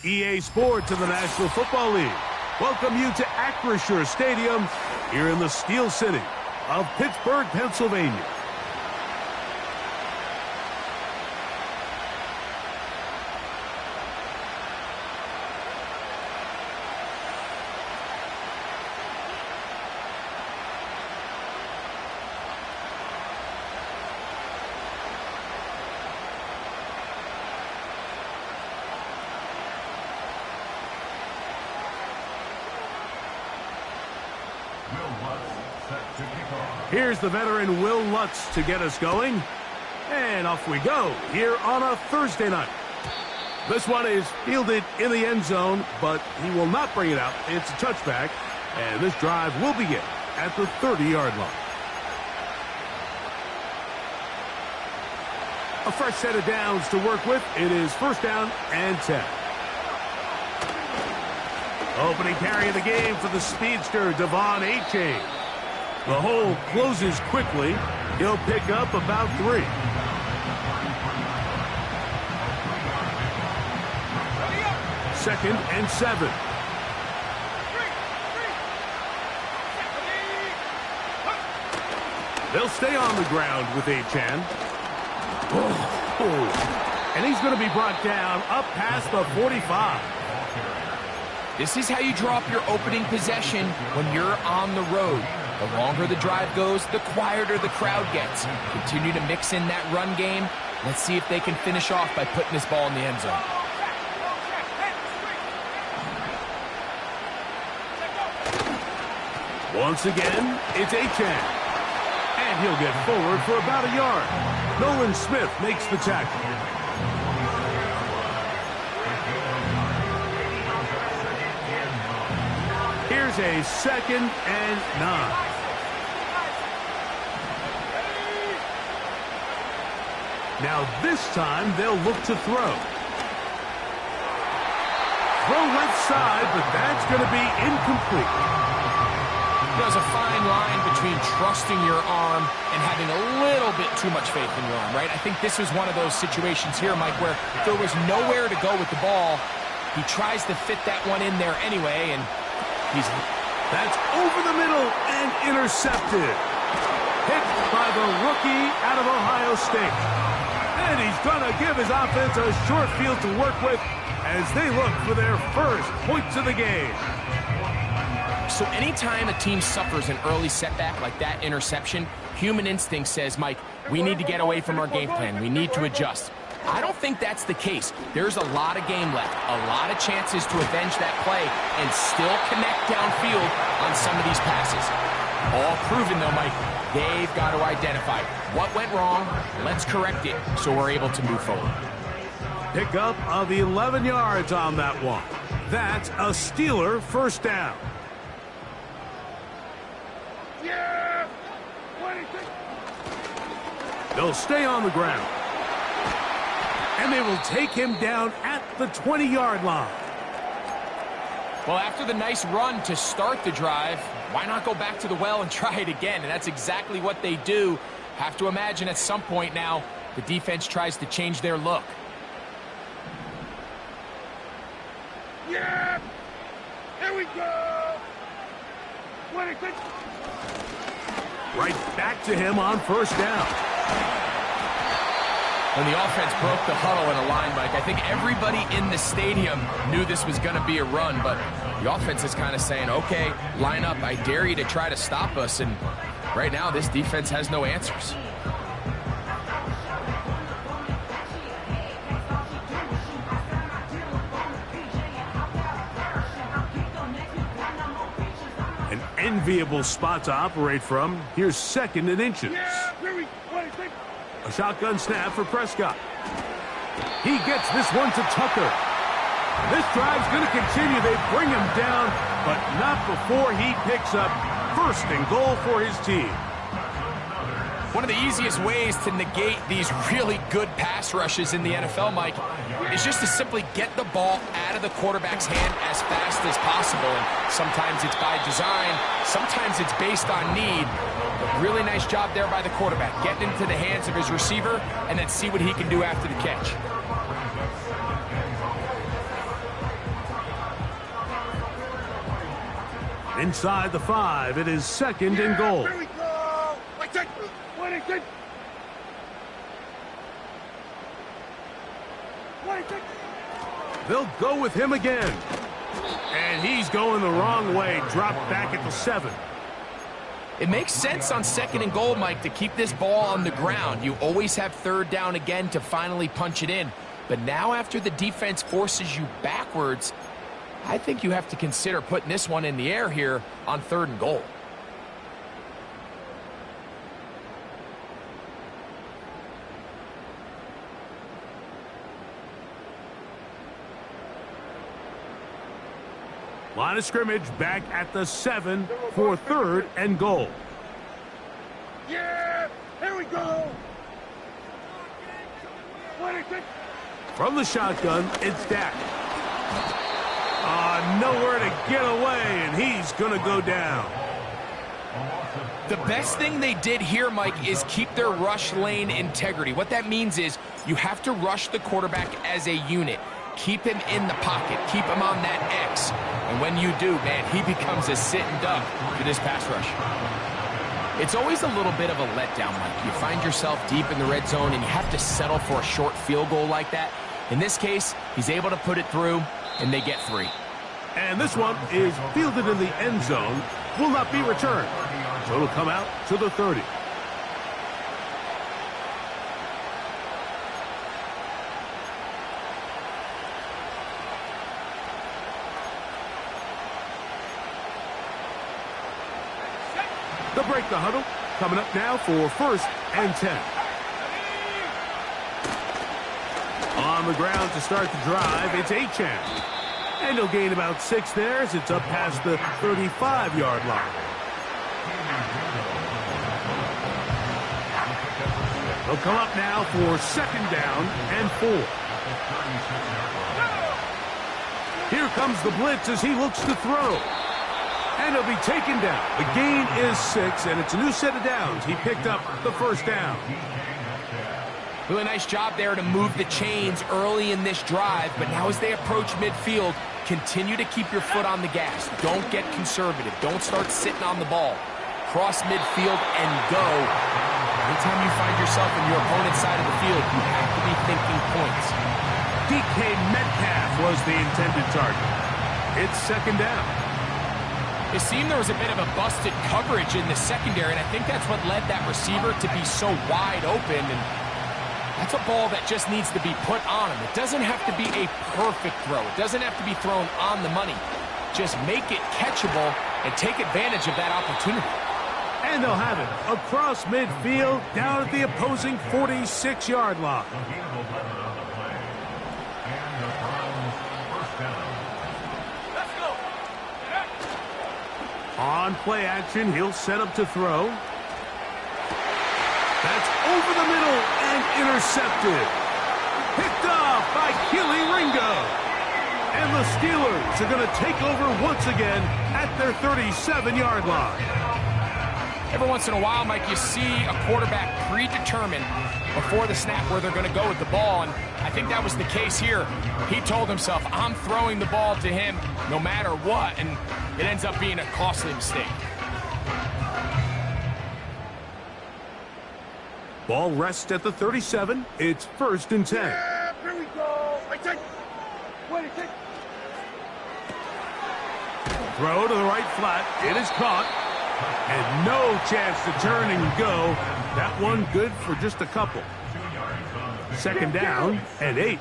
EA Sports and the National Football League welcome you to Acrisure Stadium here in the Steel City of Pittsburgh, Pennsylvania. Here's the veteran Will Lutz to get us going. And off we go here on a Thursday night. This one is fielded in the end zone, but he will not bring it out. It's a touchback, and this drive will begin at the 30-yard line. A fresh set of downs to work with. It is first down and 10. Opening carry of the game for the speedster, Devon A-Chain. The hole closes quickly. He'll pick up about 3. Second and 7. They'll stay on the ground with A-Chan. And he's going to be brought down up past the 45. This is how you draw up your opening possession when you're on the road. The longer the drive goes, the quieter the crowd gets. Continue to mix in that run game. Let's see if they can finish off by putting this ball in the end zone. Once again, it's A-Chan. And he'll get forward for about a yard. Nolan Smith makes the tackle. Here's a second and 9. Now this time they'll look to throw. Throw left side, but that's going to be incomplete. There's a fine line between trusting your arm and having a little bit too much faith in your arm, right? I think this was one of those situations here, Mike, where there was nowhere to go with the ball. He tries to fit that one in there anyway, and that's over the middle and intercepted. Picked by the rookie out of Ohio State. And he's going to give his offense a short field to work with as they look for their first points of the game. So anytime a team suffers an early setback like that interception, human instinct says, Mike, we need to get away from our game plan. We need to adjust. I don't think that's the case. There's a lot of game left, a lot of chances to avenge that play and still connect downfield on some of these passes. All proven, though, Mike. They've got to identify what went wrong. Let's correct it so we're able to move forward. Pickup of 11 yards on that one. That's a Steeler first down. Yeah! They'll stay on the ground. And they will take him down at the 20-yard line. Well, after the nice run to start the drive, why not go back to the well and try it again? And that's exactly what they do. Have to imagine at some point now, the defense tries to change their look. Yeah! Here we go! 26. Right back to him on first down. When the offense broke the huddle in a line, Mike, I think everybody in the stadium knew this was going to be a run, but the offense is kind of saying, okay, line up, I dare you to try to stop us, and right now this defense has no answers. An enviable spot to operate from. Here's second and inches. A shotgun snap for Prescott. He gets this one to Tucker. This drive's going to continue. They bring him down, but not before he picks up first and goal for his team. One of the easiest ways to negate these really good pass rushes in the NFL, Mike, is just to simply get the ball out of the quarterback's hand as fast as possible. And sometimes it's by design, sometimes it's based on need. But really nice job there by the quarterback, getting into the hands of his receiver and then see what he can do after the catch. Inside the 5, it is 2nd and goal. Here we go. They'll go with him again. And he's going the wrong way. Dropped back at the 7. It makes sense on 2nd and goal, Mike, to keep this ball on the ground. You always have 3rd down again to finally punch it in. But now after the defense forces you backwards, I think you have to consider putting this one in the air here on 3rd and goal. Line of scrimmage back at the 7 for 3rd and goal. Yeah, here we go. From the shotgun, it's Dak. Nowhere to get away, and he's going to go down. The best thing they did here, Mike, is keep their rush lane integrity. What that means is you have to rush the quarterback as a unit. Keep him in the pocket. Keep him on that X. And when you do, man, he becomes a sitting duck for this pass rush. It's always a little bit of a letdown, Mike. You find yourself deep in the red zone, and you have to settle for a short field goal like that. In this case, he's able to put it through, and they get 3. And this one is fielded in the end zone. Will not be returned. So it'll come out to the 30. They'll break the huddle. Coming up now for 1st and 10. On the ground to start the drive, it's Achane. And he'll gain about 6 there as it's up past the 35-yard line. They'll come up now for 2nd down and 4. Here comes the blitz as he looks to throw. And he'll be taken down. The gain is 6, and it's a new set of downs. He picked up the 1st down. Really nice job there to move the chains early in this drive, but now as they approach midfield, continue to keep your foot on the gas. Don't get conservative. Don't start sitting on the ball. Cross midfield and go. Anytime you find yourself in your opponent's side of the field, you have to be thinking points. DK Metcalf was the intended target. It's 2nd down. It seemed there was a bit of a busted coverage in the secondary, and I think that's what led that receiver to be so wide open. And that's a ball that just needs to be put on him. It doesn't have to be a perfect throw. It doesn't have to be thrown on the money. Just make it catchable and take advantage of that opportunity. And they'll have it across midfield down at the opposing 46-yard line. On play action, he'll set up to throw. That's over the middle and intercepted. Picked off by Keely Ringo. And the Steelers are going to take over once again at their 37-yard line. Every once in a while, Mike, you see a quarterback predetermined before the snap where they're going to go with the ball, and I think that was the case here. He told himself, I'm throwing the ball to him no matter what, and it ends up being a costly mistake. Ball rests at the 37. It's 1st and 10. Yeah, here we go. Throw to the right flat. It is caught. And no chance to turn and go. That one good for just a couple. 2nd down and 8.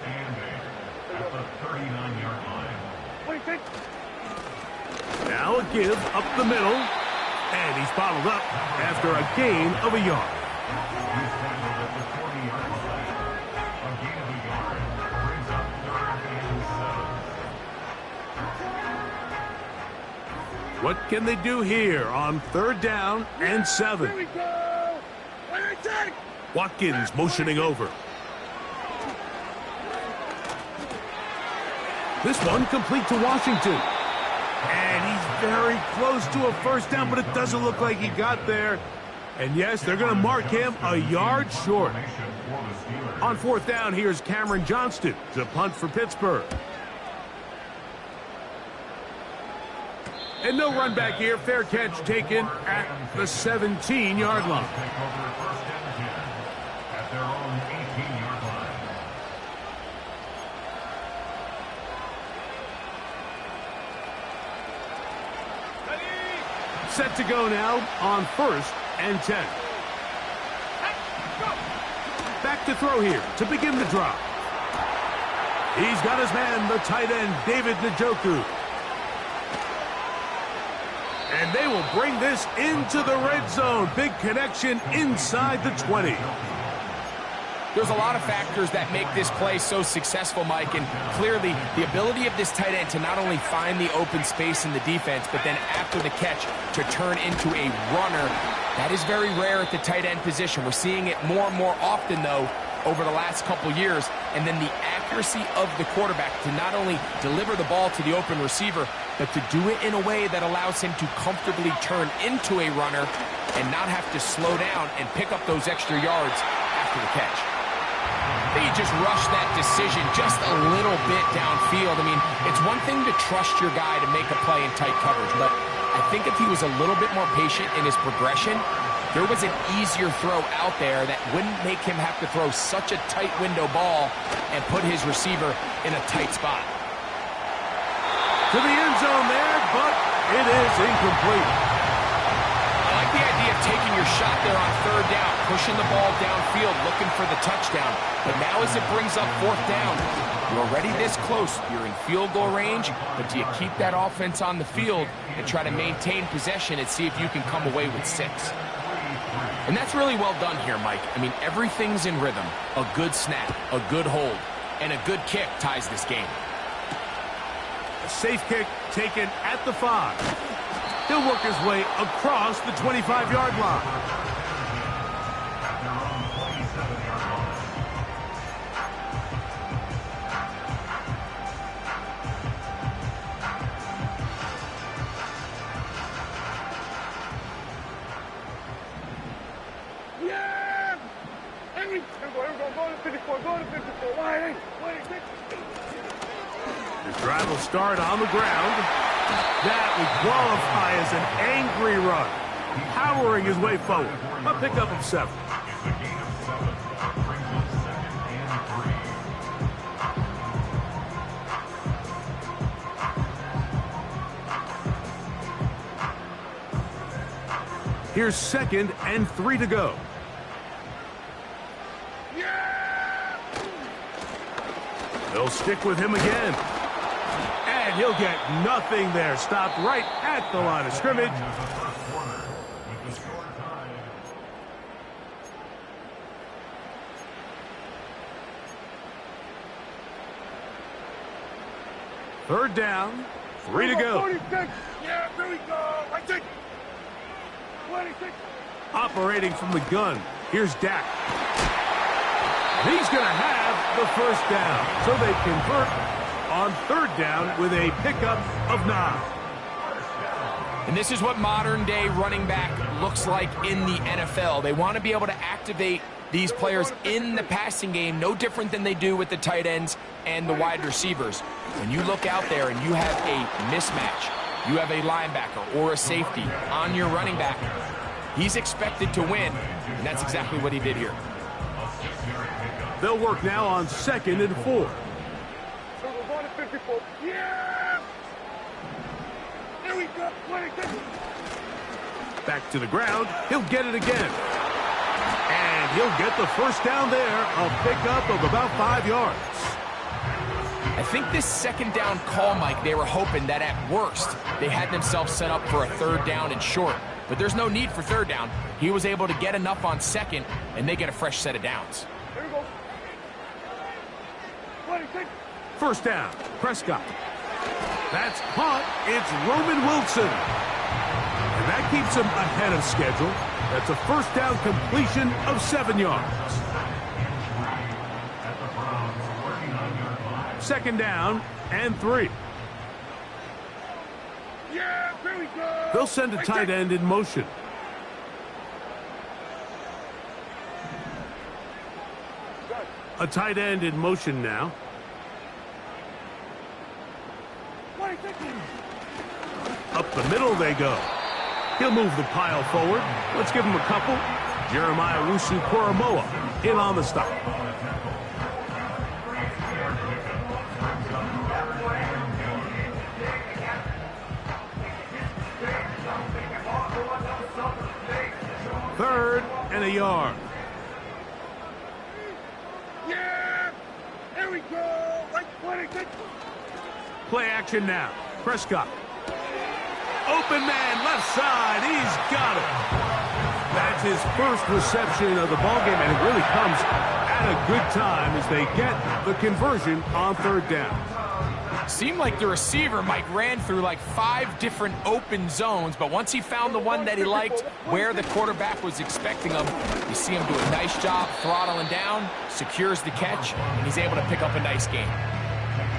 Now a give up the middle. And he's bottled up after a gain of a yard. What can they do here on 3rd down and 7? Here we go. Watkins motioning over. This one complete to Washington. And he's very close to a 1st down, but it doesn't look like he got there. And yes, they're going to mark him a yard short. On 4th down, here's Cameron Johnston to punt for Pittsburgh. And no run back here. Fair catch taken at the 17-yard line. Set to go now on 1st and 10. Back to throw here to begin the drive. He's got his man, the tight end, David Njoku. And they will bring this into the red zone. Big connection inside the 20. There's a lot of factors that make this play so successful, Mike, and clearly the ability of this tight end to not only find the open space in the defense, but then after the catch to turn into a runner. That is very rare at the tight end position. We're seeing it more and more often, though, over the last couple years. And then the accuracy of the quarterback to not only deliver the ball to the open receiver, but to do it in a way that allows him to comfortably turn into a runner and not have to slow down and pick up those extra yards after the catch. They just rushed that decision just a little bit downfield. I mean, it's one thing to trust your guy to make a play in tight coverage, but I think if he was a little bit more patient in his progression, there was an easier throw out there that wouldn't make him have to throw such a tight window ball and put his receiver in a tight spot. To the end zone there, but it is incomplete. I like the idea of taking your shot there on 3rd down, pushing the ball downfield, looking for the touchdown. But now as it brings up 4th down, you're already this close. You're in field goal range, but do you keep that offense on the field and try to maintain possession and see if you can come away with 6? And that's really well done here, Mike. I mean, everything's in rhythm. A good snap, a good hold, and a good kick ties this game. A safe kick taken at the 5. He'll work his way across the 25-yard line. Yeah! Henry! Here we go. Go to 54. Go to 54. Wait. The drive will start on the ground. That would qualify as an angry run. Powering his way forward. A pickup of 7. Here's 2nd and 3 to go. They'll stick with him again. And he'll get nothing there. Stopped right at the line of scrimmage. Third down, 3 to go. 46. Yeah, here we go. I think 26. Operating from the gun, here's Dak. He's going to have the 1st down. So they convert on 3rd down with a pickup of 9. And this is what modern-day running back looks like in the NFL. They want to be able to activate these players in the passing game, no different than they do with the tight ends and the wide receivers. When you look out there and you have a mismatch, you have a linebacker or a safety on your running back, he's expected to win, and that's exactly what he did here. They'll work now on 2nd and 4. So we're going to 54. Yeah! Here we go. 26. Back to the ground. He'll get it again. And he'll get the 1st down there. A pickup of about 5 yards. I think this 2nd down call, Mike, they were hoping that at worst they had themselves set up for a 3rd down and short. But there's no need for 3rd down. He was able to get enough on 2nd, and they get a fresh set of downs. Here we go. 26. 1st down, Prescott. That's caught. It's Roman Wilson. And that keeps him ahead of schedule. That's a 1st down completion of 7 yards. 2nd down and 3. Yeah, here we go. They'll send a tight end in motion. A tight end in motion now. 26. A The middle they go. He'll move the pile forward. Let's give him a couple. Jeremiah Wusu-Koromoa in on the stop. Third and a yard. Yeah! Here we go! Like 26. Play action now. Prescott. Open man, left side. He's got it. That's his first reception of the ballgame, and it really comes at a good time as they get the conversion on third down. Seemed like the receiver, Mike, ran through like 5 different open zones, but once he found the one that he liked where the quarterback was expecting him, you see him do a nice job throttling down, secures the catch, and he's able to pick up a nice gain.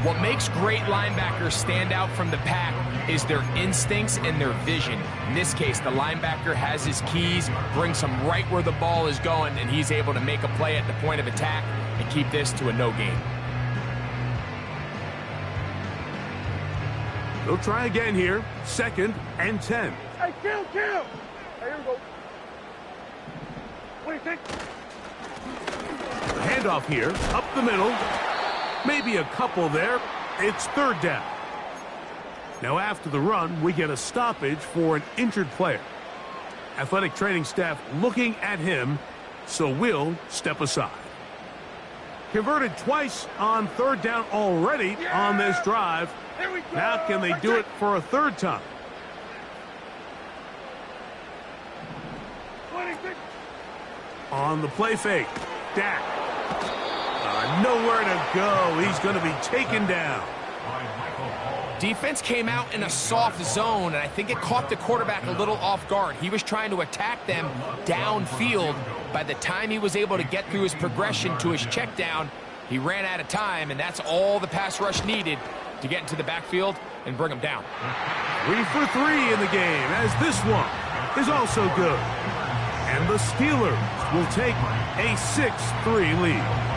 What makes great linebackers stand out from the pack is their instincts and their vision. In this case, the linebacker has his keys, brings him right where the ball is going, and he's able to make a play at the point of attack and keep this to a no gain. They'll try again here. 2nd and 10. Hey, kill! Hey, here we go. 26. Handoff here. Up the middle. Maybe a couple there. It's third down. Now after the run, we get a stoppage for an injured player. Athletic training staff looking at him, so we'll step aside. Converted twice on third down already on this drive. Here we go. Now can they do it for a third time? 26. On the play fake. Dak. Nowhere to go. He's going to be taken down. Defense came out in a soft zone, and I think it caught the quarterback a little off guard. He was trying to attack them downfield. By the time he was able to get through his progression to his check down, he ran out of time, and that's all the pass rush needed to get into the backfield and bring him down. 3 for 3 in the game, as this one is also good. And the Steelers will take a 6-3 lead.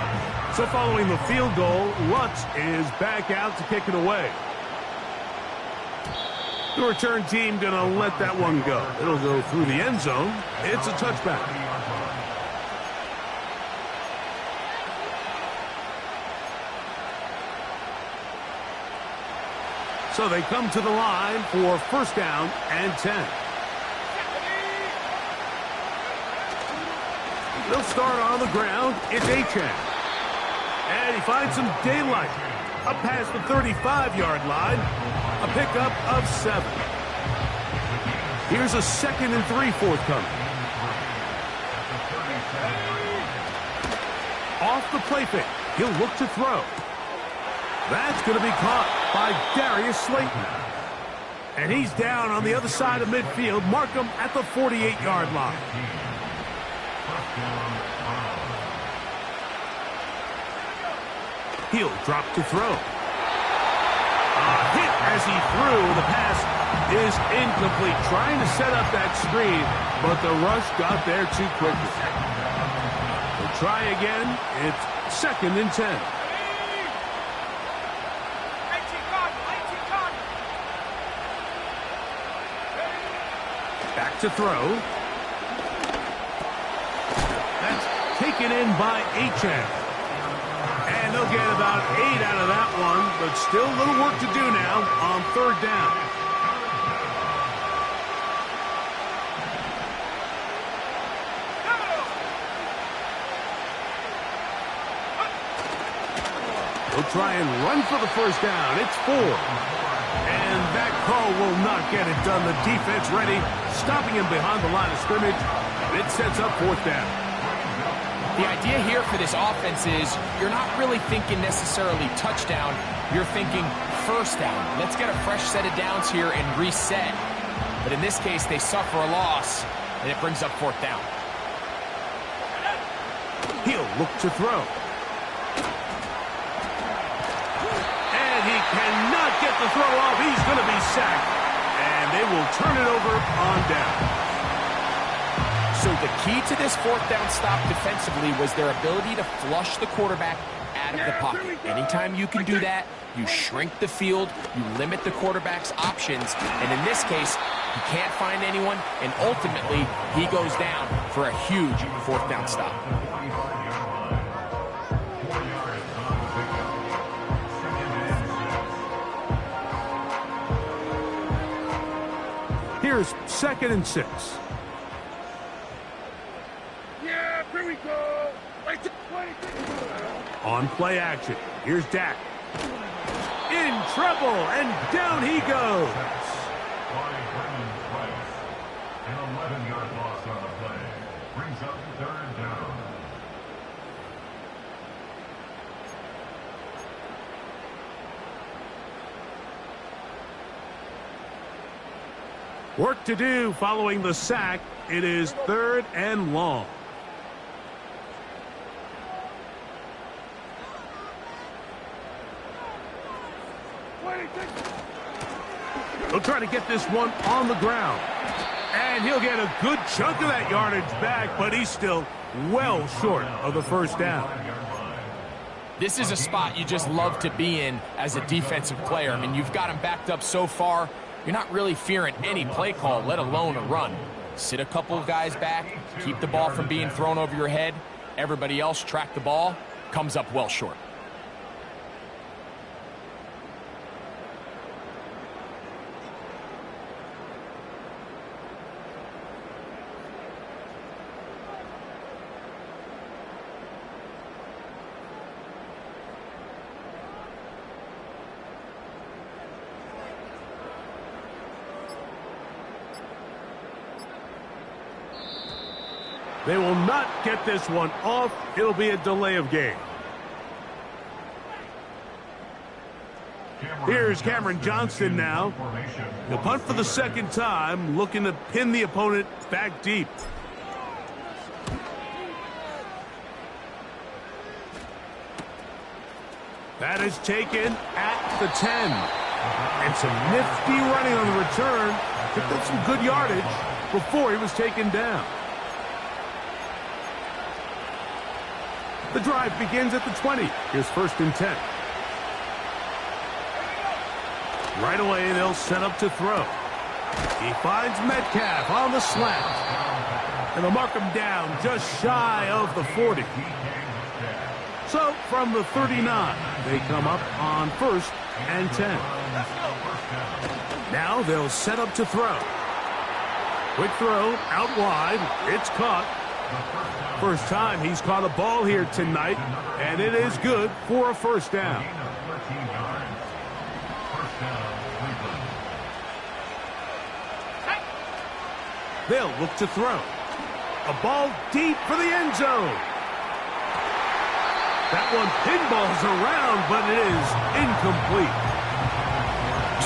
So following the field goal, Lutz is back out to kick it away. The return team going to let that one go. It'll go through the end zone. It's a touchback. So they come to the line for 1st down and 10. They'll start on the ground. It's Achane. And he finds some daylight. Up past the 35-yard line. A pickup of 7. Here's a 2nd and 3 forthcoming. Off the play fake. He'll look to throw. That's going to be caught by Darius Slayton. And he's down on the other side of midfield. Mark him at the 48-yard line. He'll drop to throw. A hit as he threw. The pass is incomplete. Trying to set up that screen, but the rush got there too quickly. We'll try again. It's 2nd and 10. Back to throw. That's taken in by Achane. And they'll get about 8 out of that one, but still a little work to do now on third down. They'll try and run for the 1st down. It's 4. And that call will not get it done. The defense ready, stopping him behind the line of scrimmage. And it sets up 4th down. The idea here for this offense is you're not really thinking necessarily touchdown. You're thinking 1st down. Let's get a fresh set of downs here and reset. But in this case, they suffer a loss, and it brings up 4th down. He'll look to throw. And he cannot get the throw off. He's going to be sacked. And they will turn it over on down. So the key to this 4th down stop defensively was their ability to flush the quarterback out of the pocket. Anytime you can do that, you shrink the field, you limit the quarterback's options, and in this case, he can't find anyone, and ultimately, he goes down for a huge fourth down stop. Here's 2nd and 6. Yeah, here we go. On play action, here's Dak. In trouble, and down he goes. An 11-yard loss on the play. Brings up 3rd down. Work to do following the sack. It is 3rd and long. He'll try to get this one on the ground. And he'll get a good chunk of that yardage back, but he's still well short of the 1st down. This is a spot you just love to be in as a defensive player. I mean, you've got him backed up so far, you're not really fearing any play call, let alone a run. Sit a couple of guys back, keep the ball from being thrown over your head. Everybody else track the ball, comes up well short. They will not get this one off. It'll be a delay of game. Here's Cameron Johnston now. He'll punt for the 2nd time, looking to pin the opponent back deep. That is taken at the 10. And some nifty running on the return. Picked up some good yardage before he was taken down. The drive begins at the 20. Here's 1st and 10. Right away, they'll set up to throw. He finds Metcalf on the slant. And they'll mark him down just shy of the 40. So, from the 39, they come up on 1st and 10. Now they'll set up to throw. Quick throw, out wide. It's caught. First time he's caught a ball here tonight, and it is good for a 1st down. They'll look to throw. A ball deep for the end zone. That one pinballs around, but it is incomplete.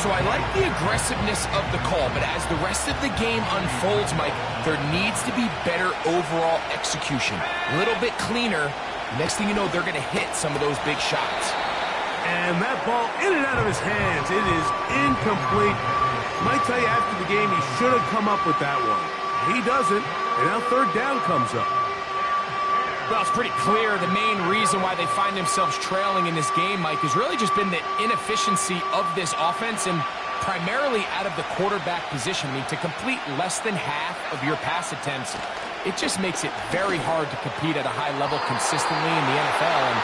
So I like the aggressiveness of the call, but as the rest of the game unfolds, Mike, there needs to be better overall execution. A little bit cleaner. Next thing you know, they're going to hit some of those big shots. And that ball in and out of his hands. It is incomplete. Might tell you after the game he should have come up with that one. He doesn't, and now 3rd down comes up. Well, it's pretty clear the main reason why they find themselves trailing in this game, Mike, has really just been the inefficiency of this offense and primarily out of the quarterback position. I mean, to complete less than half of your pass attempts, it just makes it very hard to compete at a high level consistently in the NFL. And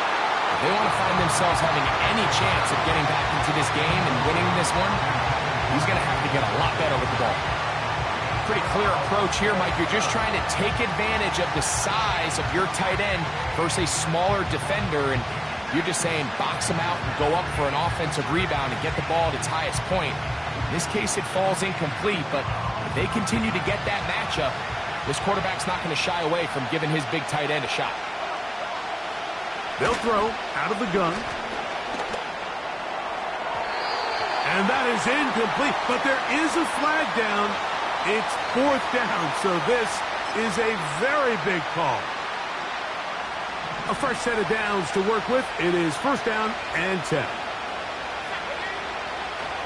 if they want to find themselves having any chance of getting back into this game and winning this one, he's going to have to get a lot better with the ball. Pretty clear approach here, Mike. You're just trying to take advantage of the size of your tight end versus a smaller defender, and you're just saying box him out and go up for an offensive rebound and get the ball at its highest point. In this case, it falls incomplete, but if they continue to get that matchup, this quarterback's not going to shy away from giving his big tight end a shot. They'll throw out of the gun. And that is incomplete, but there is a flag down. It's 4th down, so this is a very big call. A fresh set of downs to work with. It is 1st down and 10.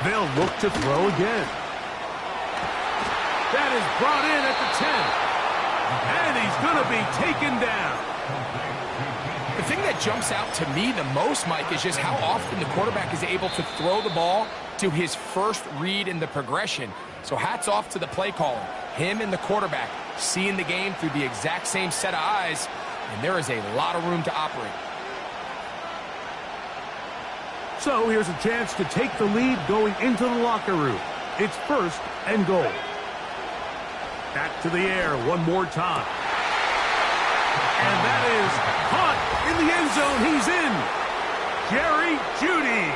They'll look to throw again. That is brought in at the 10. And he's going to be taken down. If thing that jumps out to me the most, Mike, is just how often the quarterback is able to throw the ball to his first read in the progression. So hats off to the play caller. Him and the quarterback seeing the game through the exact same set of eyes, and there is a lot of room to operate. So here's a chance to take the lead going into the locker room. It's 1st and goal. Back to the air one more time. And that is caught in the end zone. He's in. Jerry Jeudy.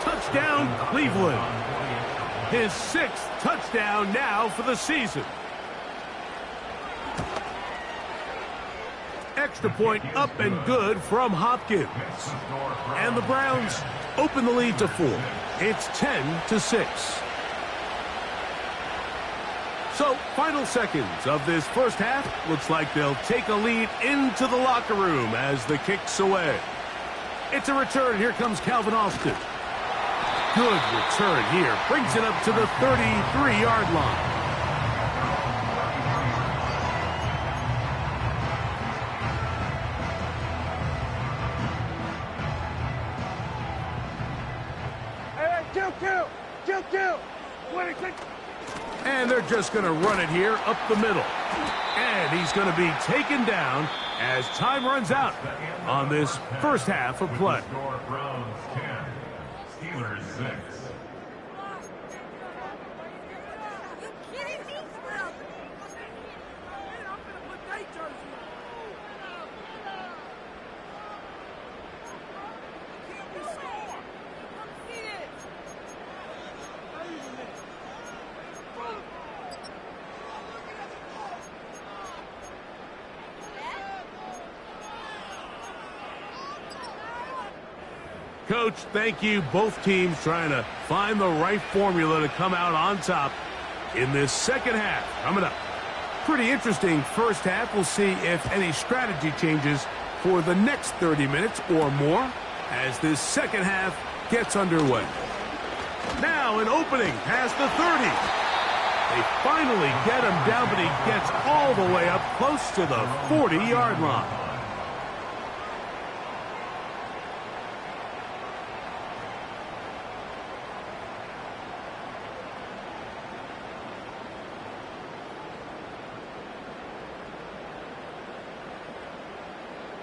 Touchdown, Cleveland. His 6th touchdown now for the season. Extra point up and good from Hopkins. And the Browns open the lead to 4. It's 10-6. So, final seconds of this first half. Looks like they'll take a lead into the locker room as the kick's away. It's a return. Here comes Calvin Austin. Good return here. Brings it up to the 33-yard line. Kill. And they're just going to run it here up the middle. And he's going to be taken down as time runs out on this first half of play. Browns 10, Steelers 6. Coach, thank you. Both teams trying to find the right formula to come out on top in this second half. Coming up. Pretty interesting first half. We'll see if any strategy changes for the next 30 minutes or more as this second half gets underway. Now an opening past the 30. They finally get him down, but he gets all the way up close to the 40-yard line.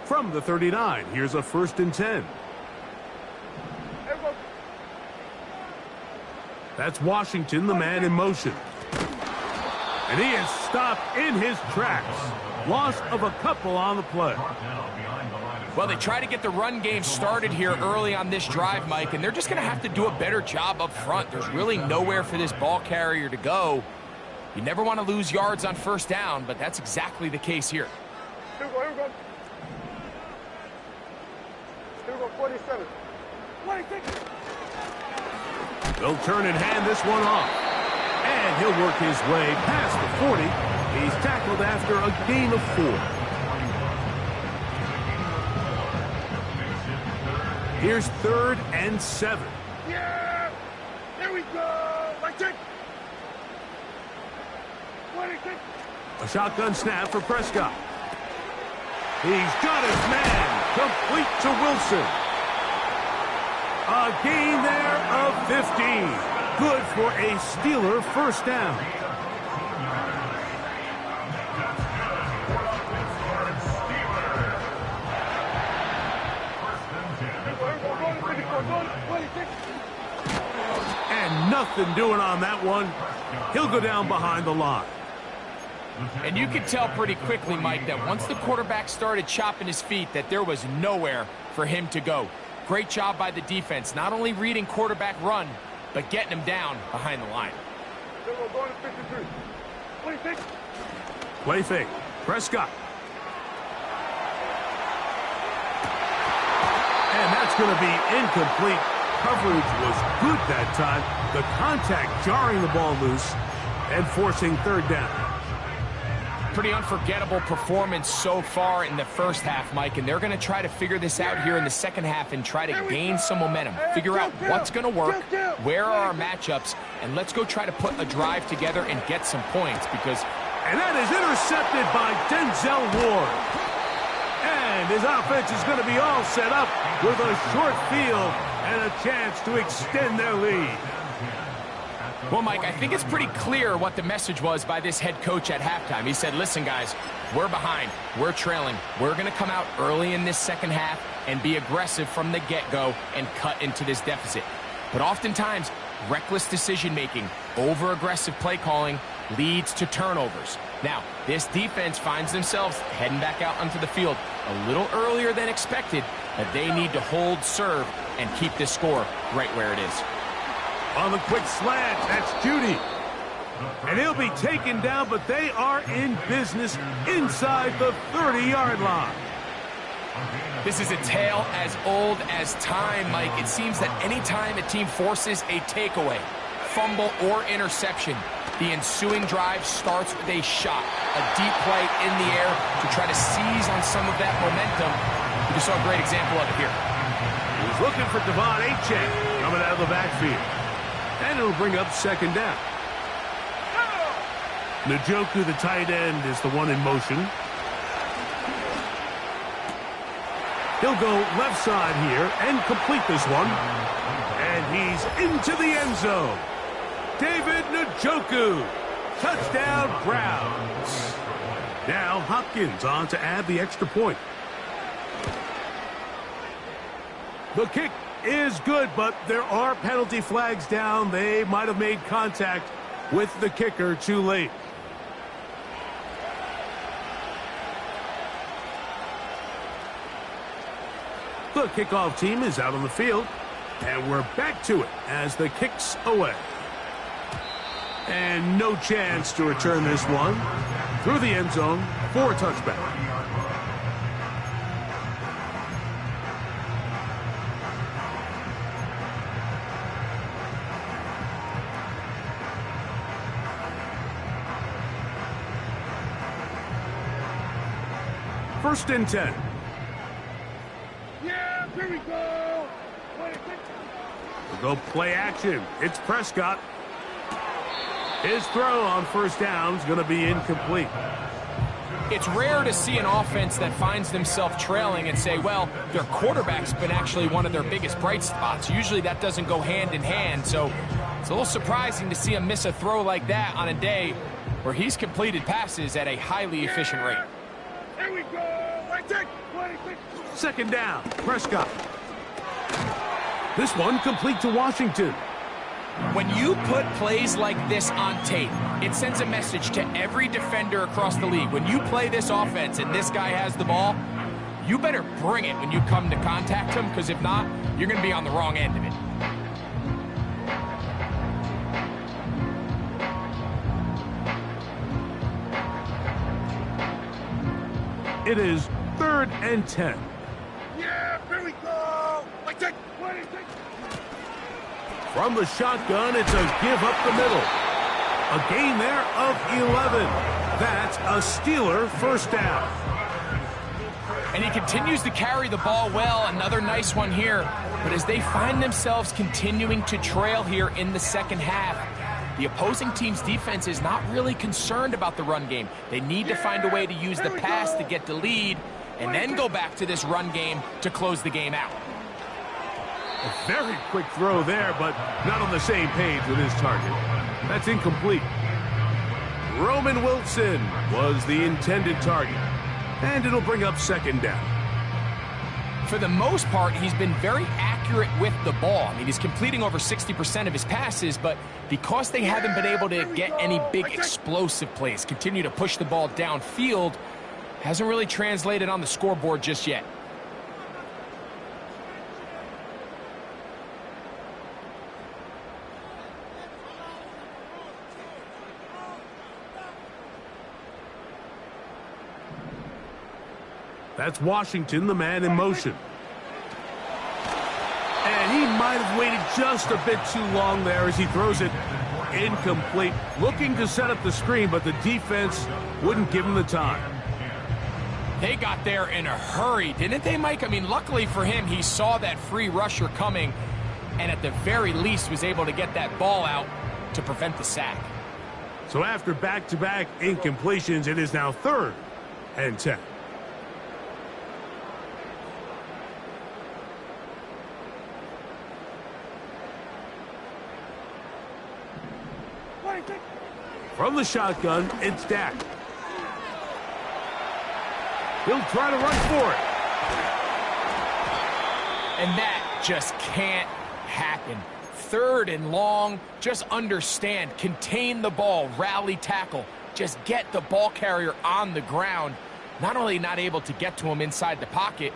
From the 39, here's a 1st and 10. That's Washington, the man in motion. And he is stopped in his tracks. Loss of a couple on the play. Well, they try to get the run game started here early on this drive, Mike, and they're just going to have to do a better job up front. There's really nowhere for this ball carrier to go. You never want to lose yards on first down, but that's exactly the case here. Here we go. 47. 26. They'll turn and hand this one off. And he'll work his way past the 40. He's tackled after a gain of 4. Here's 3rd and 7. Yeah! Here we go! Like it! 26. A shotgun snap for Prescott. He's got his man. Complete to Wilson. A gain there of 15. Good for a Steeler first down. And nothing doing on that one. He'll go down behind the line. And you could tell pretty quickly, Mike, that once the quarterback started chopping his feet, that there was nowhere for him to go. Great job by the defense, not only reading quarterback run, but getting him down behind the line. Play fake. Prescott. And that's going to be incomplete. Coverage was good that time. The contact jarring the ball loose and forcing 3rd down. Pretty unforgettable performance so far in the first half, Mike, and they're going to try to figure this out here in the second half and try to gain some momentum. Figure out what's going to work, where are our matchups, and let's go try to put a drive together and get some points because... And that is intercepted by Denzel Ward. And his offense is going to be all set up with a short field and a chance to extend their lead. Well, Mike, I think it's pretty clear what the message was by this head coach at halftime. He said, listen, guys, we're behind. We're trailing. We're going to come out early in this second half and be aggressive from the get-go and cut into this deficit. But oftentimes, reckless decision-making, over-aggressive play calling leads to turnovers. Now, this defense finds themselves heading back out onto the field a little earlier than expected, but they need to hold serve and keep this score right where it is. On the quick slant, that's Judy. And he'll be taken down, but they are in business inside the 30-yard line. This is a tale as old as time, Mike. It seems that any time a team forces a takeaway, fumble, or interception, the ensuing drive starts with a shot, a deep play in the air to try to seize on some of that momentum. We just saw a great example of it here. He's looking for Devon Achane coming out of the backfield. And it'll bring up second down. Njoku, the tight end, is the one in motion. He'll go left side here and complete this one. And he's into the end zone. David Njoku. Touchdown, Browns. Now Hopkins on to add the extra point. The kick is good, but there are penalty flags down. They might have made contact with the kicker too late. The kickoff team is out on the field, and we're back to it as the kick's away. And no chance to return this one through the end zone for a touchback. First and 10. Yeah, here we go. We'll go play action. It's Prescott. His throw on first down is going to be incomplete. It's rare to see an offense that finds themselves trailing and say, well, their quarterback's been actually one of their biggest bright spots. Usually that doesn't go hand in hand, so it's a little surprising to see him miss a throw like that on a day where he's completed passes at a highly efficient rate. Here we go. Second down, Prescott. This one complete to Washington. When you put plays like this on tape, it sends a message to every defender across the league. When you play this offense and this guy has the ball, you better bring it when you come to contact him, because if not, you're going to be on the wrong end of it. It is 3rd and 10. Yeah, here we go. From the shotgun, it's a give up the middle. A gain there of 11. That's a Steeler first down. And he continues to carry the ball well. Another nice one here. But as they find themselves continuing to trail here in the second half, the opposing team's defense is not really concerned about the run game. They need to find a way to use the pass to get the lead and then go back to this run game to close the game out. A very quick throw there, but not on the same page with his target. That's incomplete. Roman Wilson was the intended target, and it'll bring up second down. For the most part, he's been very accurate with the ball. I mean, he's completing over 60% of his passes, but because they haven't been able to get any big explosive plays, continue to push the ball downfield, hasn't really translated on the scoreboard just yet. That's Washington, the man in motion. And he might have waited just a bit too long there as he throws it incomplete. Looking to set up the screen, but the defense wouldn't give him the time. They got there in a hurry, didn't they, Mike? I mean, luckily for him, he saw that free rusher coming and at the very least was able to get that ball out to prevent the sack. So after back-to-back incompletions, it is now 3rd and 10. From the shotgun, it's Dak. He'll try to run for it. And that just can't happen. 3rd and long, just understand, contain the ball, rally tackle, just get the ball carrier on the ground. Not only not able to get to him inside the pocket,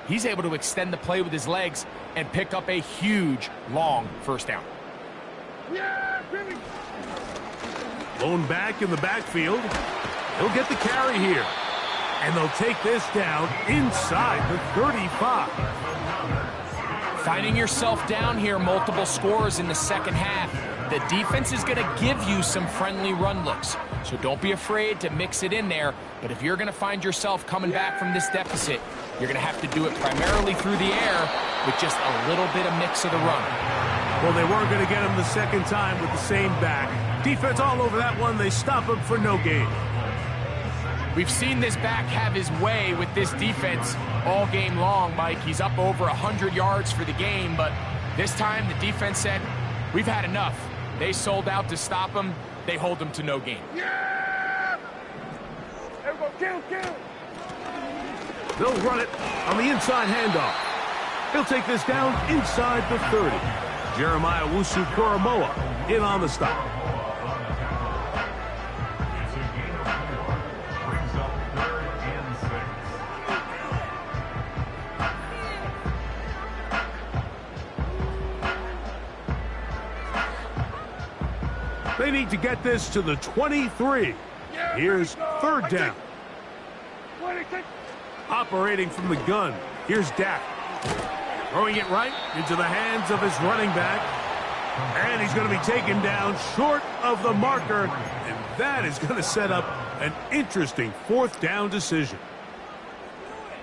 he's able to extend the play with his legs and pick up a huge, long first down. Lone back in the backfield. He'll get the carry here. And they'll take this down inside the 35. Finding yourself down here, multiple scores in the second half. The defense is going to give you some friendly run looks. So don't be afraid to mix it in there. But if you're going to find yourself coming back from this deficit, you're going to have to do it primarily through the air with just a little bit of mix of the run. Well, they weren't going to get him the second time with the same back. Defense all over that one. They stop him for no gain. We've seen this back have his way with this defense all game long, Mike. He's up over 100 yards for the game, but this time the defense said, we've had enough. They sold out to stop him. They hold him to no gain. Yeah! There we go, kill! They'll run it on the inside handoff. He'll take this down inside the 30. Jeremiah Wusu-Koromoa in on the stop. They need to get this to the 23. Here's 3rd down. Operating from the gun. Here's Dak. Throwing it right into the hands of his running back. And he's going to be taken down short of the marker. And that is going to set up an interesting 4th down decision.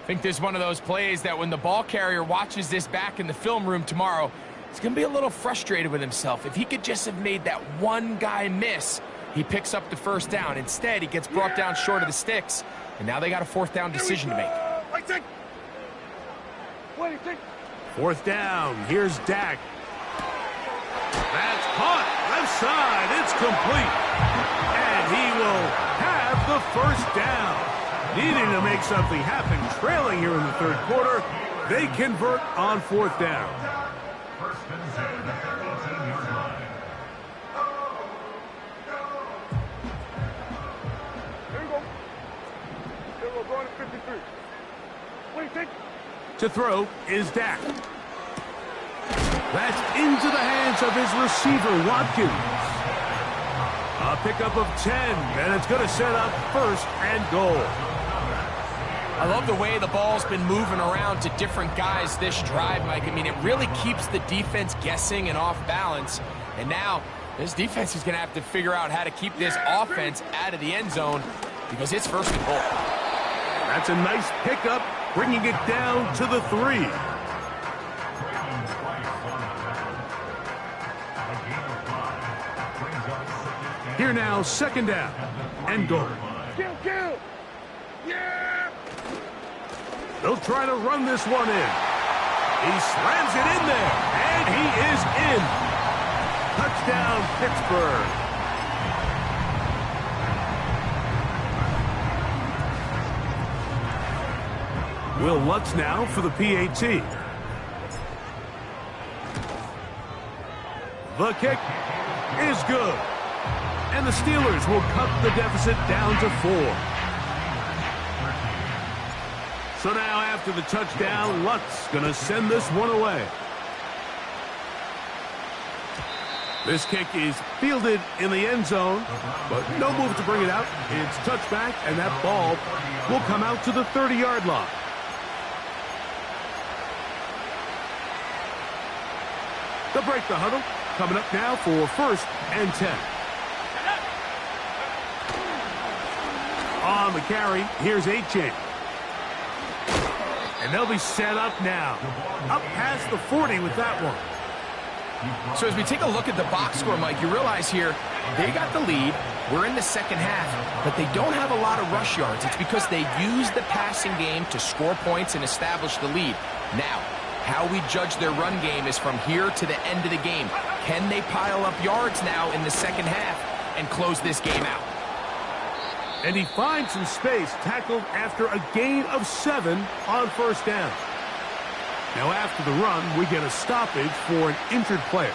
I think this is one of those plays that when the ball carrier watches this back in the film room tomorrow, he's going to be a little frustrated with himself. If he could just have made that one guy miss, he picks up the first down. Instead, he gets brought down short of the sticks, and now they got a 4th down decision to make. 4th down. Here's Dak. That's caught. Left side. It's complete. And he will have the first down. Needing to make something happen. Trailing here in the 3rd quarter. They convert on 4th down. First and 10 at the 18-yard line. There we go, going to 53. To throw is Dak. That's into the hands of his receiver, Watkins. A pickup of 10, and it's going to set up 1st and goal. I love the way the ball's been moving around to different guys this drive, Mike. I mean, it really keeps the defense guessing and off balance. And now, this defense is going to have to figure out how to keep this offense out of the end zone because it's 1st and goal. That's a nice pickup, bringing it down to the 3. Here now, 2nd down and goal. Kill! Yeah! They'll try to run this one in. He slams it in there, and he is in. Touchdown, Pittsburgh. Will Lutz now for the PAT. The kick is good. And the Steelers will cut the deficit down to 4. So now after the touchdown, Lutz going to send this one away. This kick is fielded in the end zone, but no move to bring it out. It's touchback, and that ball will come out to the 30-yard line. They'll break the huddle. Coming up now for 1st and 10. On the carry, here's A-Chain. And they'll be set up now. Up past the 40 with that one. So as we take a look at the box score, Mike, you realize here they got the lead. We're in the second half, but they don't have a lot of rush yards. It's because they use the passing game to score points and establish the lead. Now, how we judge their run game is from here to the end of the game. Can they pile up yards now in the second half? and close this game out. And he finds some space, tackled after a gain of 7 on first down. Now after the run, we get a stoppage for an injured player.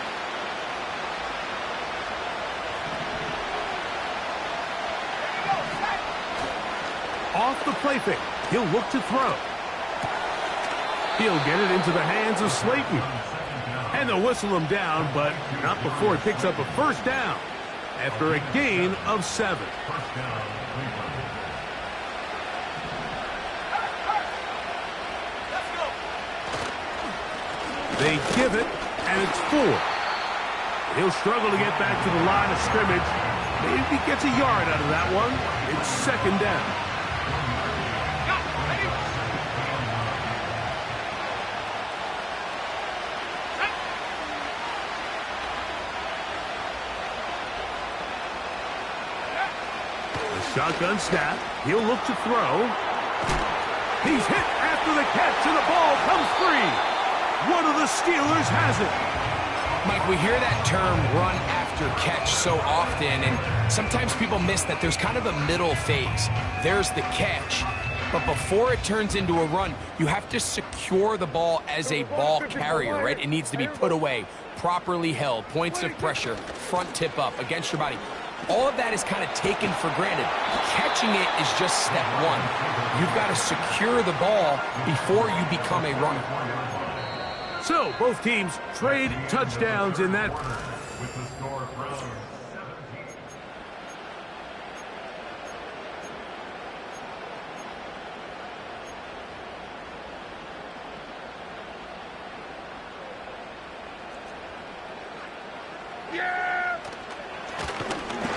Off the play fake, he'll look to throw. He'll get it into the hands of Slayton. And they'll whistle him down, but not before he picks up a first down after a gain of 7. They give it, and it's 4. He'll struggle to get back to the line of scrimmage. Maybe gets a yard out of that one. It's second down. Shotgun snap. He'll look to throw. He's hit after the catch, and the ball comes free. One of the Steelers has it. Mike, we hear that term run after catch so often, and sometimes people miss that there's kind of a middle phase. There's the catch, but before it turns into a run, you have to secure the ball as a ball carrier, right? It needs to be put away, properly held, points of pressure, front tip up against your body. All of that is kind of taken for granted. Catching it is just step 1. You've got to secure the ball before you become a runner. So, both teams trade touchdowns in that. With the score from 17.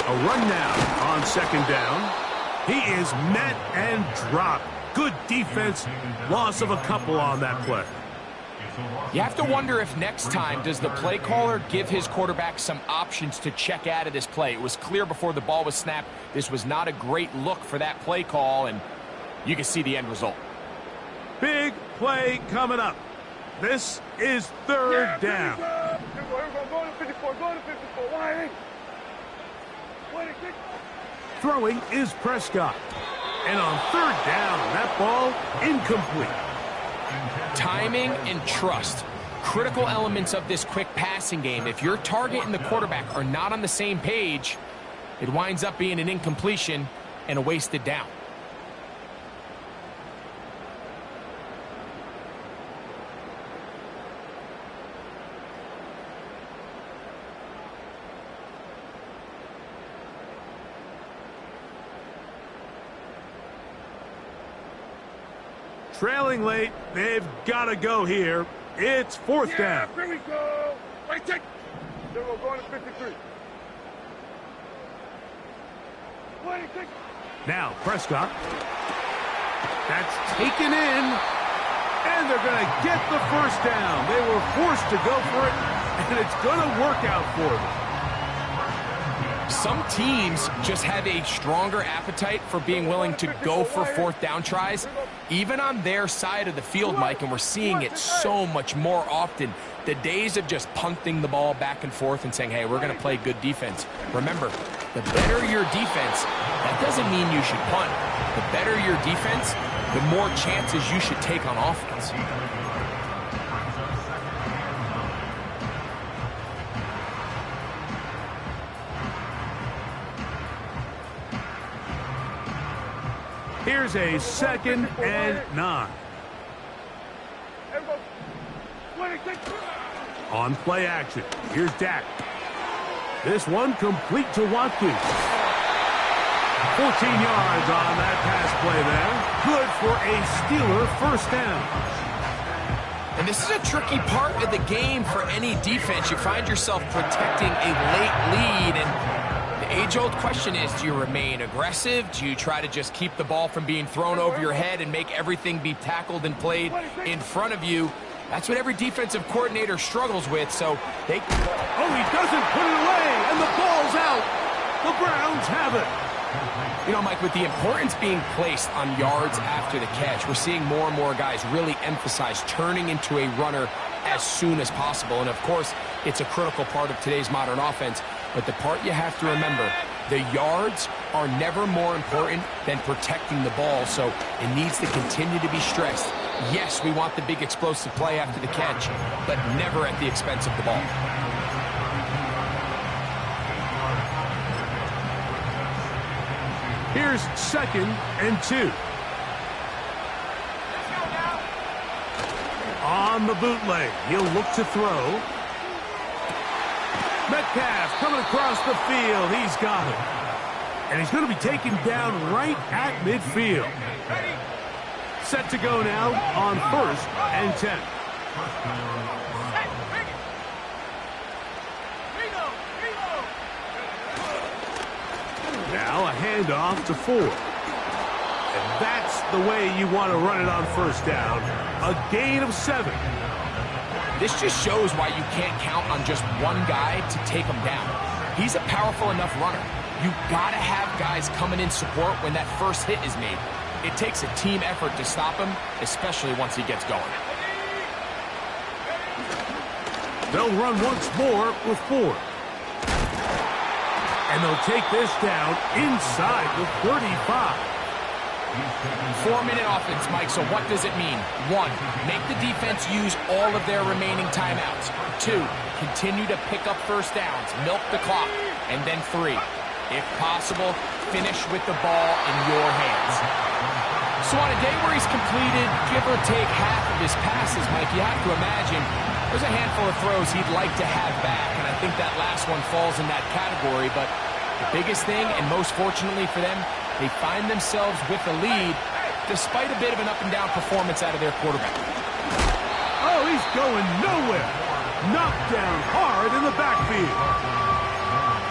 A run now on second down. He is met and dropped. Good defense. Loss of a couple on that play. You have to wonder if next time does the play caller give his quarterback some options to check out of this play. It was clear before the ball was snapped. This was not a great look for that play call, and you can see the end result. Big play coming up. This is third down. Go to 54. Why? Throwing is Prescott. And on third down, that ball incomplete. Timing and trust, critical elements of this quick passing game. If your target and the quarterback are not on the same page, it winds up being an incompletion and a wasted down. Trailing late, they've got to go here. It's fourth down. Here we go. Right, take. They're going to 53. Now Prescott. That's taken in. And they're going to get the first down. They were forced to go for it, and it's going to work out for them. Some teams just have a stronger appetite for being willing to go for fourth down tries, even on their side of the field, Mike, and we're seeing it so much more often. The days of just punting the ball back and forth and saying, hey, we're going to play good defense. Remember, the better your defense, that doesn't mean you should punt. The better your defense, the more chances you should take on offense. Here's a 2nd and 9. On play action, here's Dak. This one complete to Watkins. 14 yards on that pass play there. Good for a Steeler first down. And this is a tricky part of the game for any defense. You find yourself protecting a late lead, and the age-old question is, do you remain aggressive? Do you try to just keep the ball from being thrown over your head and make everything be tackled and played in front of you? That's what every defensive coordinator struggles with, so they... Oh, he doesn't put it away, and the ball's out. The Browns have it. You know, Mike, with the importance being placed on yards after the catch, we're seeing more and more guys really emphasize turning into a runner as soon as possible. And, of course, it's a critical part of today's modern offense. But the part you have to remember, The yards are never more important than protecting the ball, so it needs to continue to be stressed. Yes, we want the big explosive play after the catch, but never at the expense of the ball. Here's 2nd and 2. On the bootleg, he'll look to throw. Metcalf coming across the field. He's got it. And he's going to be taken down right at midfield. Set to go now on 1st and 10. Now a handoff to Ford. And that's the way you want to run it on 1st down. A gain of 7. This just shows why you can't count on just one guy to take him down. He's a powerful enough runner. You got to have guys coming in support when that first hit is made. It takes a team effort to stop him, especially once he gets going. They'll run once more with Ford. And they'll take this down inside the 35. 4-minute offense, Mike, so what does it mean? 1, make the defense use all of their remaining timeouts. 2, continue to pick up 1st downs, milk the clock. And then 3, if possible, finish with the ball in your hands. So on a day where he's completed, give or take half of his passes, Mike, you have to imagine there's a handful of throws he'd like to have back, and I think that last one falls in that category. But the biggest thing, and most fortunately for them, they find themselves with a lead despite a bit of an up-and-down performance out of their quarterback. Oh, he's going nowhere. Knocked down hard in the backfield.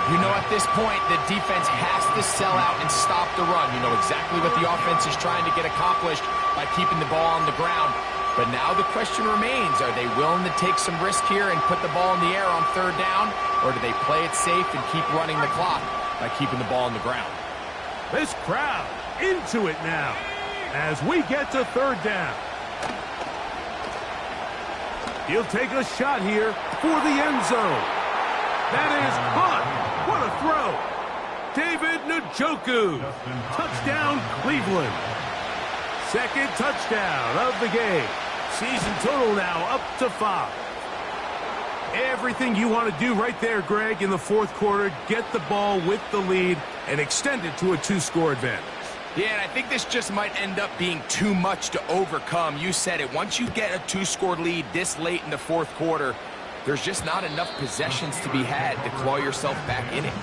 You know, at this point, the defense has to sell out and stop the run. You know exactly what the offense is trying to get accomplished by keeping the ball on the ground. But now the question remains, are they willing to take some risk here and put the ball in the air on 3rd down? Or do they play it safe and keep running the clock by keeping the ball on the ground? This crowd into it now as we get to 3rd down. He'll take a shot here for the end zone. That is caught. What a throw. David Njoku. Touchdown, Cleveland. 2nd touchdown of the game. Season total now up to 5. Everything you want to do right there, Greg, in the 4th quarter. Get the ball with the lead and extend it to a 2-score advantage. Yeah, and I think this just might end up being too much to overcome. You said it. Once you get a 2-score lead this late in the 4th quarter, there's just not enough possessions to be had to claw yourself back in it.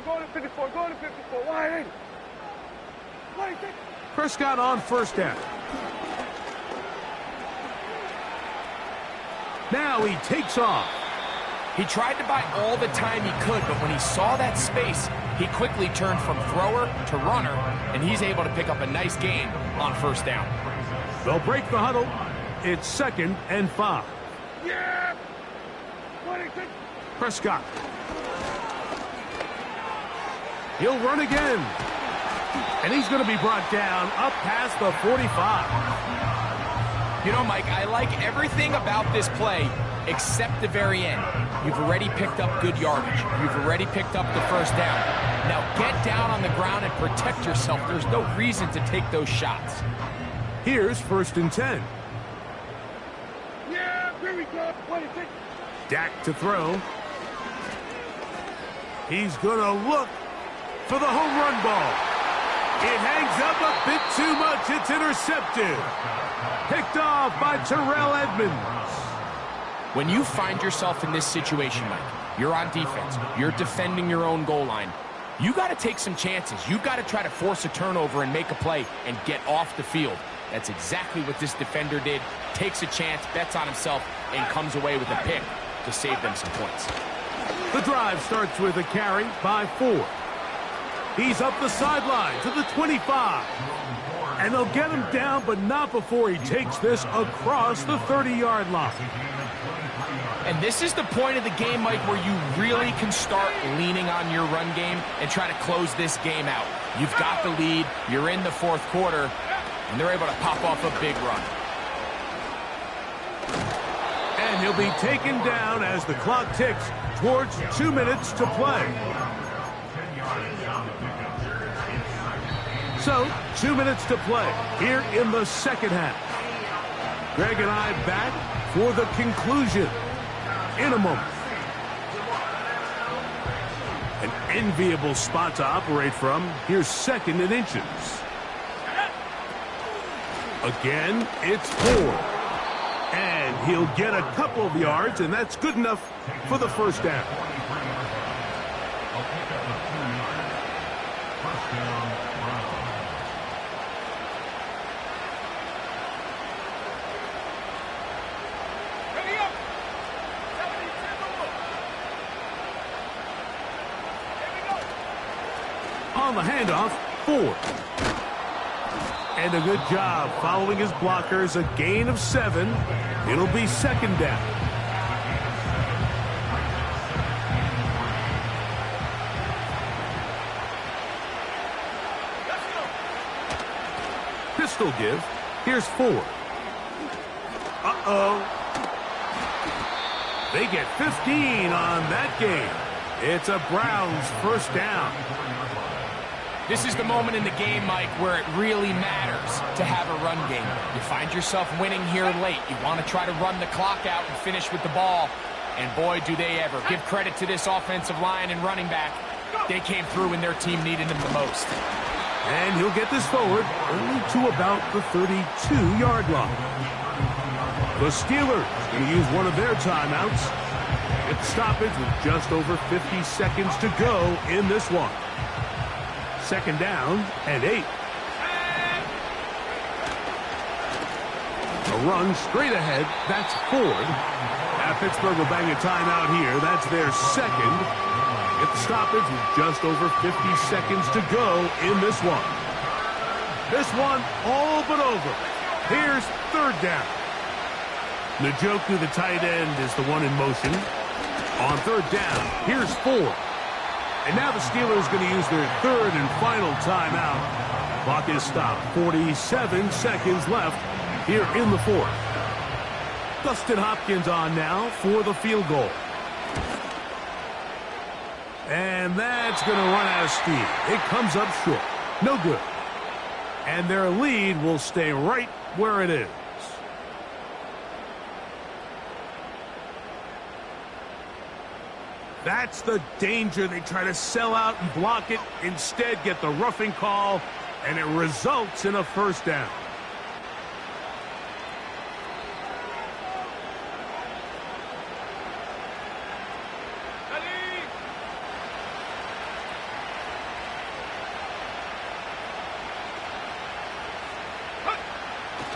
Go to 54, go to 54. Why ain't it? Prescott on 1st down. Now he takes off. He tried to buy all the time he could, but when he saw that space, he quickly turned from thrower to runner, and he's able to pick up a nice gain on 1st down. They'll break the huddle. It's 2nd and 5. Yeah! Prescott. He'll run again. And he's going to be brought down up past the 45. You know, Mike, I like everything about this play except the very end. You've already picked up good yardage. You've already picked up the 1st down. Now get down on the ground and protect yourself. There's no reason to take those shots. Here's 1st and 10. Yeah, here we go. Dak to throw. He's going to look for the home run ball. It hangs up a bit too much. It's intercepted. Picked off by Terrell Edmonds. When you find yourself in this situation, Mike, you're on defense, you're defending your own goal line, you got to take some chances. You got to try to force a turnover and make a play and get off the field. That's exactly what this defender did. Takes a chance, bets on himself, and comes away with a pick to save them some points. The drive starts with a carry by Ford. He's up the sideline to the 25. And they'll get him down, but not before he takes this across the 30-yard line. And this is the point of the game, Mike, where you really can start leaning on your run game and try to close this game out. You've got the lead, you're in the fourth quarter, and they're able to pop off a big run. And he'll be taken down as the clock ticks towards 2 minutes to play. So, 2 minutes to play here in the second half. Greg and I back for the conclusion in a moment. An enviable spot to operate from. Here's second and inches. Again, it's 4. And he'll get a couple of yards, and that's good enough for the first down. On the handoff, Ford. And a good job following his blockers, a gain of 7. It'll be second down. Pistol give. Here's Ford. Uh-oh. They get 15 on that game. It's a Browns first down. This is the moment in the game, Mike, where it really matters to have a run game. You find yourself winning here late. You want to try to run the clock out and finish with the ball. And boy, do they ever. Give credit to this offensive line and running back. They came through when their team needed them the most. And he'll get this forward only to about the 32-yard line. The Steelers going to use one of their timeouts. Get the stoppage with just over 50 seconds to go in this one. Second down and 8. A run straight ahead. That's Ford. Now Pittsburgh will bang a timeout here. That's their second. Get the stoppage with just over 50 seconds to go in this one. This one all but over. Here's third down. Njoku, the tight end, is the one in motion. On third down, here's Ford. And now the Steelers going to use their third and final timeout. Clock is stopped. 47 seconds left here in the fourth. Dustin Hopkins on now for the field goal. And that's going to run out of steam. It comes up short. No good. And their lead will stay right where it is. That's the danger. They try to sell out and block it. Instead, get the roughing call, and it results in a first down.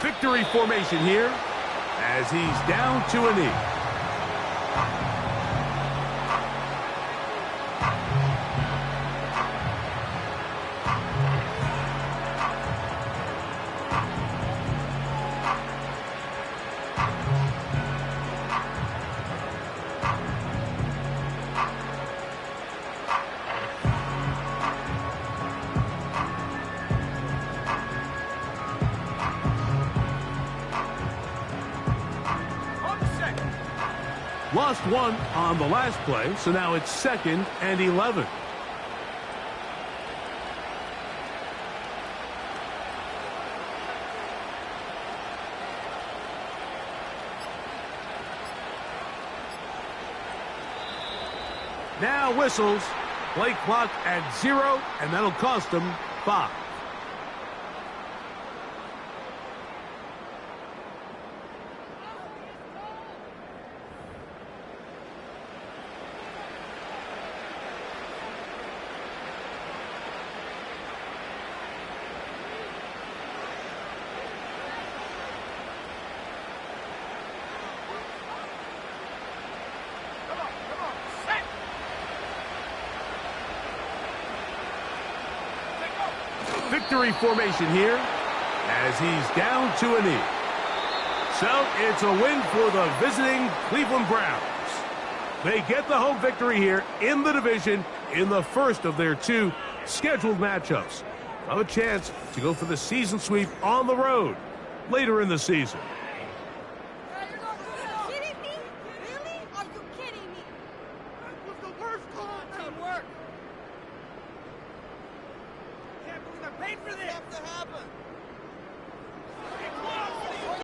Victory formation here as he's down to a knee. Lost one on the last play, so now it's second and 11. Now whistles. Play clock at 0, and that'll cost them 5. Victory formation here as he's down to a knee. So it's a win for the visiting Cleveland Browns. They get the home victory here in the division in the first of their 2 scheduled matchups. Have a chance to go for the season sweep on the road later in the season. Kidding me? Really? Are you kidding me? That was the worst call. Teamwork. Can't believe I paid for this. Have to happen.